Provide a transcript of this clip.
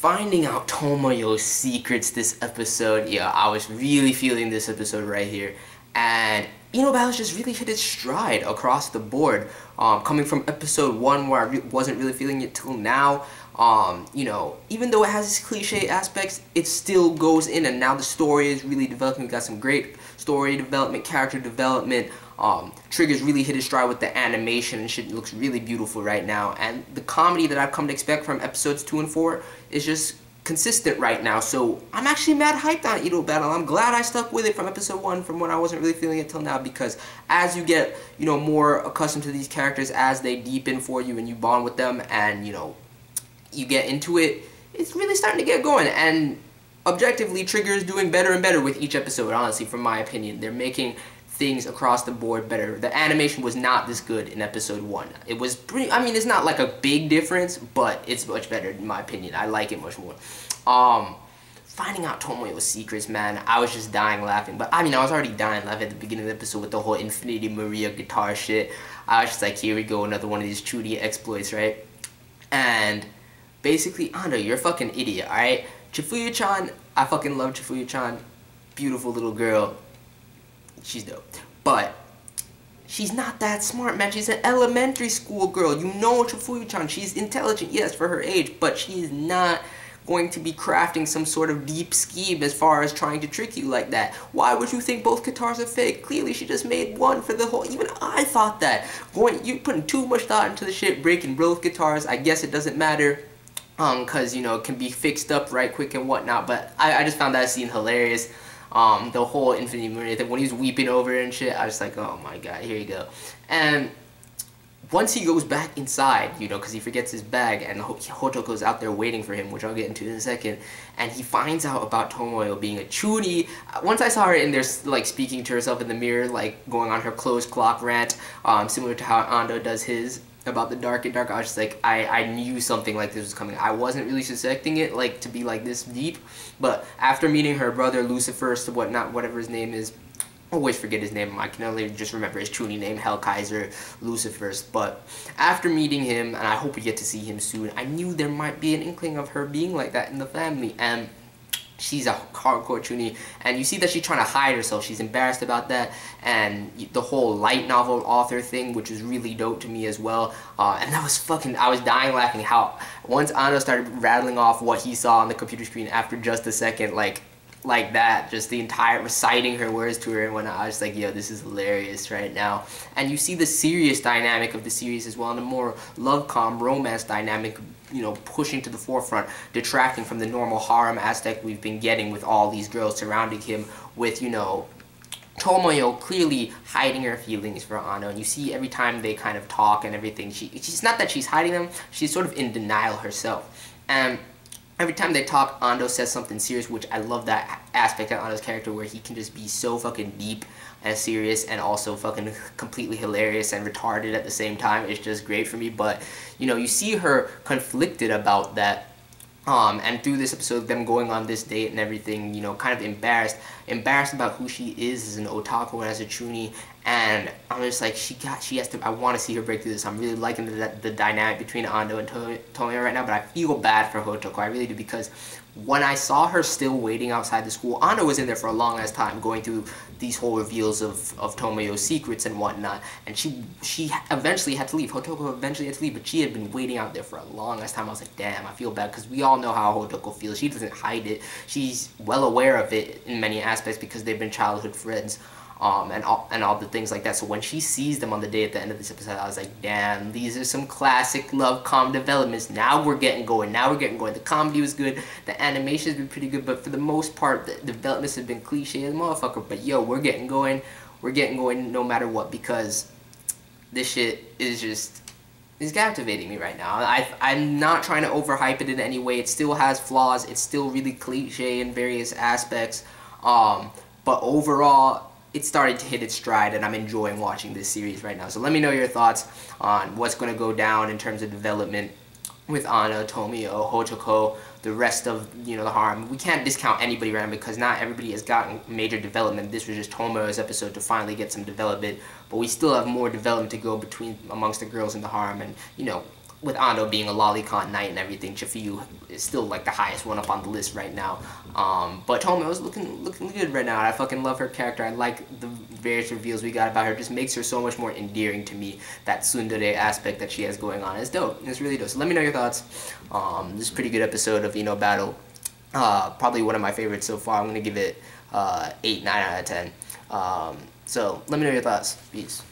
finding out Tomoyo's secrets this episode. Yeah, I was really feeling this episode right here. And Inou-Battle just really hit its stride across the board. Coming from episode 1 where I wasn't really feeling it till now. You know, even though it has its cliche aspects, it still goes in, and now the story is really developing. We got some great story development, character development. Trigger's really hit its stride with the animation and shit. It looks really beautiful right now. And the comedy that I've come to expect from episodes 2 and 4 is just consistent right now. So I'm actually mad hyped on Inou-Battle. I'm glad I stuck with it from episode 1, from when I wasn't really feeling it till now, because as you get, you know, more accustomed to these characters, as they deepen for you and you bond with them and, you know, you get into it, it's really starting to get going. And objectively, Trigger is doing better and better with each episode, honestly, from my opinion. They're making things across the board better. The animation was not this good in episode 1. It was pretty, I mean, it's not like a big difference, but it's much better in my opinion. I like it much more. Finding out Tomoyo's secrets, man, I was just dying laughing. But I mean, I was already dying laughing at the beginning of the episode with the whole Infinity Maria guitar shit. I was just like, here we go, another one of these Chudy exploits, right? And basically, Ando, you're a fucking idiot, alright? Chifuyu-chan, I fucking love Chifuyu-chan. Beautiful little girl. She's dope. But she's not that smart, man. She's an elementary school girl. You know Chifuyu-chan. She's intelligent, yes, for her age, but she's not going to be crafting some sort of deep scheme as far as trying to trick you like that. Why would you think both guitars are fake? Clearly, she just made one for the whole... Even I thought that. You putting too much thought into the shit, breaking both guitars. I guess it doesn't matter. Cause, you know, it can be fixed up right quick and whatnot, but I just found that scene hilarious. The whole Infinity Maria thing, when he was weeping over it and shit, I was like, oh my god, here you go. And once he goes back inside, you know, because he forgets his bag, and Hotoko's out there waiting for him, which I'll get into in a second, and he finds out about Tomoyo being a Chudy. Once I saw her in there, like, speaking to herself in the mirror, like, going on her closed clock rant, similar to how Ando does his, about the dark and dark, I was just like, I knew something like this was coming. I wasn't really suspecting it, like, to be like this deep, but after meeting her brother Lucifer, whatever his name is, I always forget his name. I can only just remember his Chuny name, Hellkaiser Lucifer's. But after meeting him, and I hope we get to see him soon, I knew there might be an inkling of her being like that in the family, and she's a hardcore Chuny, and you see that she's trying to hide herself. She's embarrassed about that, and the whole light novel author thing, which was really dope to me as well. And that was fucking, I was dying laughing how once Ando started rattling off what he saw on the computer screen after just a second, like that, just the entire reciting her words to her and whatnot, I was like, yo, this is hilarious right now. And you see the serious dynamic of the series as well, and the more lovcom romance dynamic, you know, pushing to the forefront, detracting from the normal harem aspect we've been getting with all these girls surrounding him, with, you know, Tomoyo clearly hiding her feelings for Ando. And you see every time they kind of talk and everything, she's not that she's hiding them, she's sort of in denial herself. And every time they talk, Ando says something serious, which I love that aspect of Ando's character, where he can just be so fucking deep and serious and also fucking completely hilarious and retarded at the same time. It's just great for me. But, you know, you see her conflicted about that. And through this episode, them going on this date and everything, you know, kind of embarrassed about who she is as an otaku and as a Chuny. And I'm just like, she has to, I want to see her break through this. I'm really liking the dynamic between Ando and Tomoyo right now, but I feel bad for Hotoko, I really do, because when I saw her still waiting outside the school, Ando was in there for a long ass time going through these whole reveals of Tomoyo's secrets and whatnot, and she eventually had to leave. Hotoko eventually had to leave, but she had been waiting out there for a long ass time. I was like, damn, I feel bad, because we all know how Hotoko feels. She doesn't hide it. She's well aware of it in many aspects because they've been childhood friends. And all the things like that. So when she sees them on the day at the end of this episode, I was like, damn, these are some classic lovcom developments. Now we're getting going. Now we're getting going. The comedy was good. The animation has been pretty good. But for the most part, the developments have been cliche as a motherfucker. But yo, we're getting going. We're getting going no matter what, because this shit is just... it's captivating me right now. I'm not trying to overhype it in any way. It still has flaws. It's still really cliche in various aspects. But overall, it's starting to hit its stride, and I'm enjoying watching this series right now. So let me know your thoughts on what's going to go down in terms of development with Ando, Tomoyo, Hotoko, the rest of, you know, the harem. We can't discount anybody right now, because not everybody has gotten major development. This was just Tomoyo's episode to finally get some development, but we still have more development to go amongst the girls in the harem. And, you know, with Ando being a lolicon knight and everything, Chifuyu is still like the highest one up on the list right now. But Tomoyo's looking good right now. I fucking love her character. I like the various reveals we got about her. Just makes her so much more endearing to me. That tsundere aspect that she has going on is dope. It's really dope. So let me know your thoughts. This is a pretty good episode of Inou-Battle. Probably one of my favorites so far. I'm gonna give it 8, 9 out of 10. So let me know your thoughts. Peace.